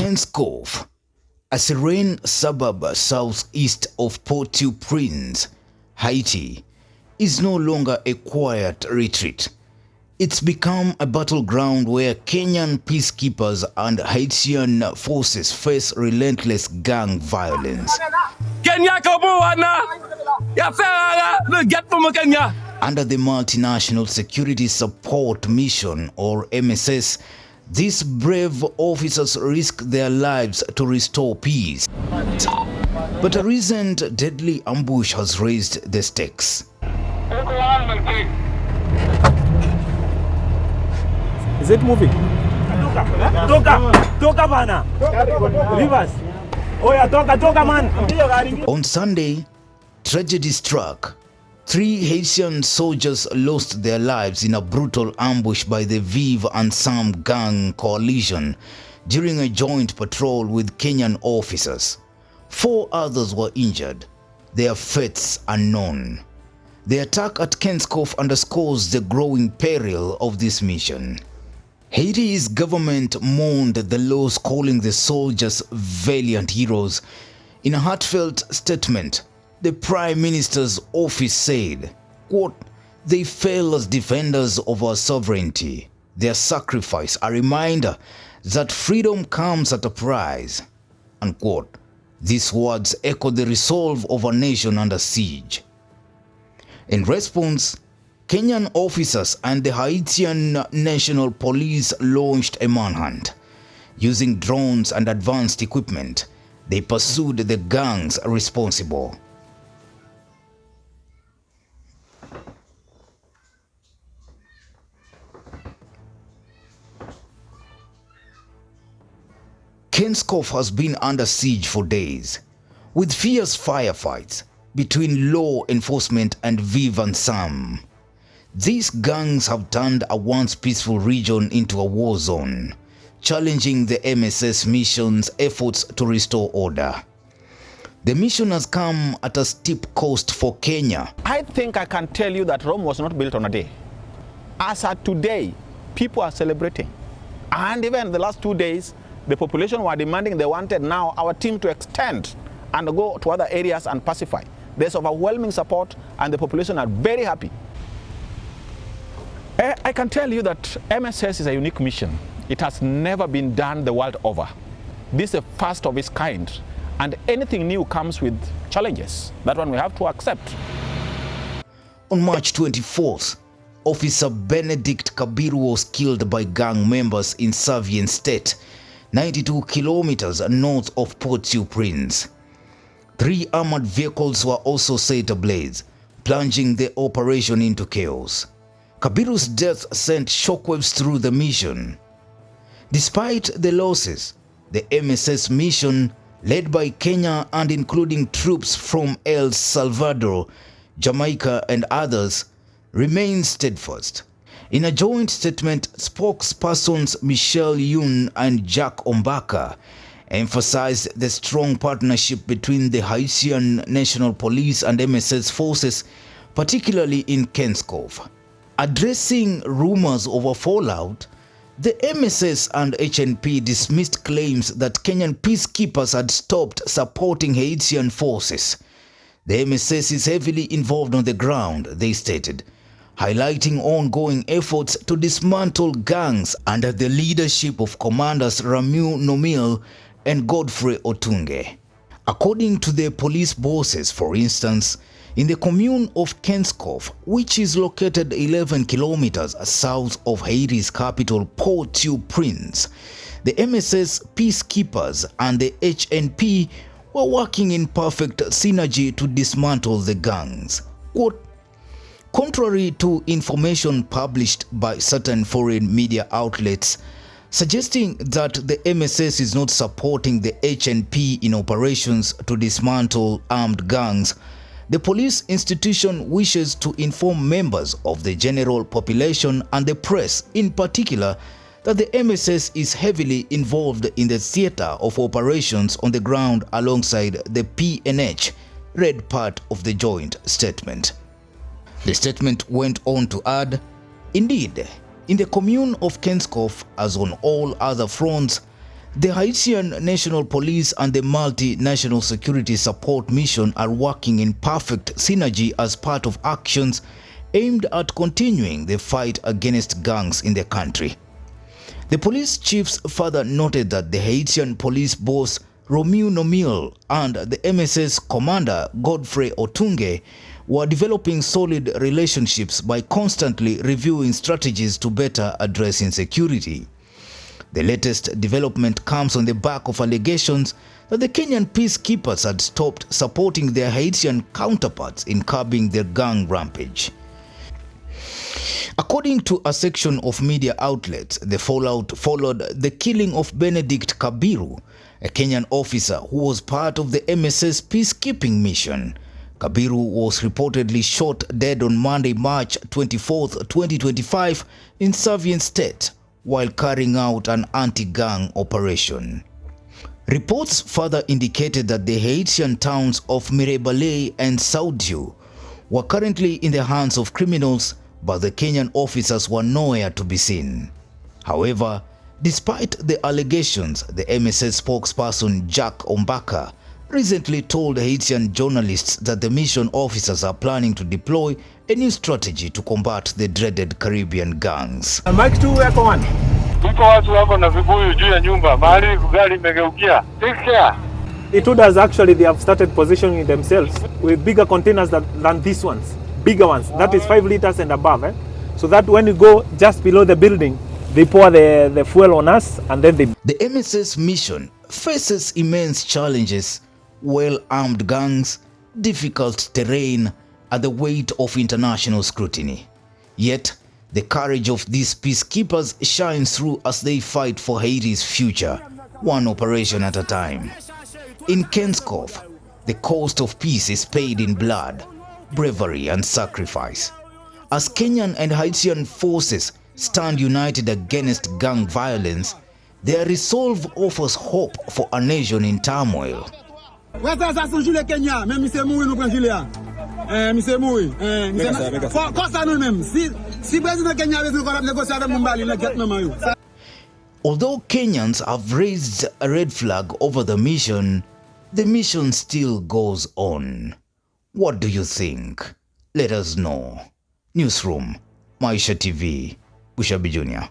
Kenscoff, a serene suburb southeast of Port-au-Prince, Haiti, is no longer a quiet retreat. It's become a battleground where Kenyan peacekeepers and Haitian forces face relentless gang violence. Under the Multinational Security Support Mission, or MSS, these brave officers risk their lives to restore peace. But a recent deadly ambush has raised the stakes. Is it moving? On Sunday, tragedy struck. 3 Haitian soldiers lost their lives in a brutal ambush by the Viv Ansanm gang coalition during a joint patrol with Kenyan officers. 4 others were injured, their fates unknown. The attack at Kenscoff underscores the growing peril of this mission. Haiti's government mourned the loss, calling the soldiers valiant heroes. In a heartfelt statement, the Prime Minister's office said, quote, "They fell as defenders of our sovereignty. Their sacrifice a reminder that freedom comes at a price." Unquote. These words echo the resolve of a nation under siege. In response, Kenyan officers and the Haitian National Police launched a manhunt. Using drones and advanced equipment, they pursued the gangs responsible. Kenscoff has been under siege for days, with fierce firefights between law enforcement and Viv Ansanm. These gangs have turned a once peaceful region into a war zone, challenging the MSS mission's efforts to restore order. The mission has come at a steep cost for Kenya. I think I can tell you that Rome was not built on a day. As at today, people are celebrating. And even the last 2 days, the population were demanding, they wanted now our team to extend and go to other areas and pacify. There's overwhelming support and the population are very happy. I can tell you that MSS is a unique mission. It has never been done the world over. This is the first of its kind, and anything new comes with challenges. That one we have to accept. On March 24th, Officer Benedict Kabiru was killed by gang members in Savian State, 92 kilometers north of Port-au-Prince. 3 armored vehicles were also set ablaze, plunging the operation into chaos. Kabiru's death sent shockwaves through the mission. Despite the losses, the MSS mission, led by Kenya and including troops from El Salvador, Jamaica and others, remains steadfast. In a joint statement, spokespersons Michelle Yun and Jack Ombaka emphasized the strong partnership between the Haitian National Police and MSS forces, particularly in Kenscoff. Addressing rumors of a fallout, the MSS and HNP dismissed claims that Kenyan peacekeepers had stopped supporting Haitian forces. The MSS is heavily involved on the ground, they stated, highlighting ongoing efforts to dismantle gangs under the leadership of Commanders Ramu Nomil and Godfrey Otunge. According to the police bosses, for instance, in the commune of Kenscoff, which is located 11 kilometers south of Haiti's capital Port-au-Prince, the MSS peacekeepers and the HNP were working in perfect synergy to dismantle the gangs. Quote, contrary to information published by certain foreign media outlets suggesting that the MSS is not supporting the HNP in operations to dismantle armed gangs, the police institution wishes to inform members of the general population and the press in particular that the MSS is heavily involved in the theater of operations on the ground alongside the PNH, read part of the joint statement. The statement went on to add, indeed, in the commune of Kenscoff, as on all other fronts, The Haitian National Police and the Multinational Security Support Mission are working in perfect synergy as part of actions aimed at continuing the fight against gangs in the country. The police chiefs further noted that the Haitian police boss Romeo Nomil and the MSS commander Godfrey Otunge were developing solid relationships by constantly reviewing strategies to better address insecurity. The latest development comes on the back of allegations that the Kenyan Peacekeepers had stopped supporting their Haitian counterparts in curbing their gang rampage. According to a section of media outlets, the fallout followed the killing of Benedict Kabiru, a Kenyan officer who was part of the MSS Peacekeeping Mission. Kabiru was reportedly shot dead on Monday, March 24, 2025 in Savian State while carrying out an anti-gang operation. Reports further indicated that the Haitian towns of Mirebalais and Saudiou were currently in the hands of criminals, but the Kenyan officers were nowhere to be seen. However, despite the allegations, the MSS spokesperson Jack Ombaka recently told Haitian journalists that the mission officers are planning to deploy a new strategy to combat the dreaded Caribbean gangs. Mike 2 wako 1. Tuko watu wako na vibuyu juu ya nyumba, mahali gari imegeukia. Take care. It does actually, they have started positioning themselves with bigger containers than these ones. Bigger ones, that is 5 liters and above. So that when you go just below the building, they pour the fuel on us and then they... The MSS mission faces immense challenges: well-armed gangs, difficult terrain, and the weight of international scrutiny. Yet, the courage of these peacekeepers shines through as they fight for Haiti's future, one operation at a time. In Kenscoff, the cost of peace is paid in blood, bravery, and sacrifice. As Kenyan and Haitian forces stand united against gang violence, their resolve offers hope for a nation in turmoil. Although Kenyans have raised a red flag over the mission still goes on. What do you think? Let us know. Newsroom, Maisha TV, Bushabi Jr.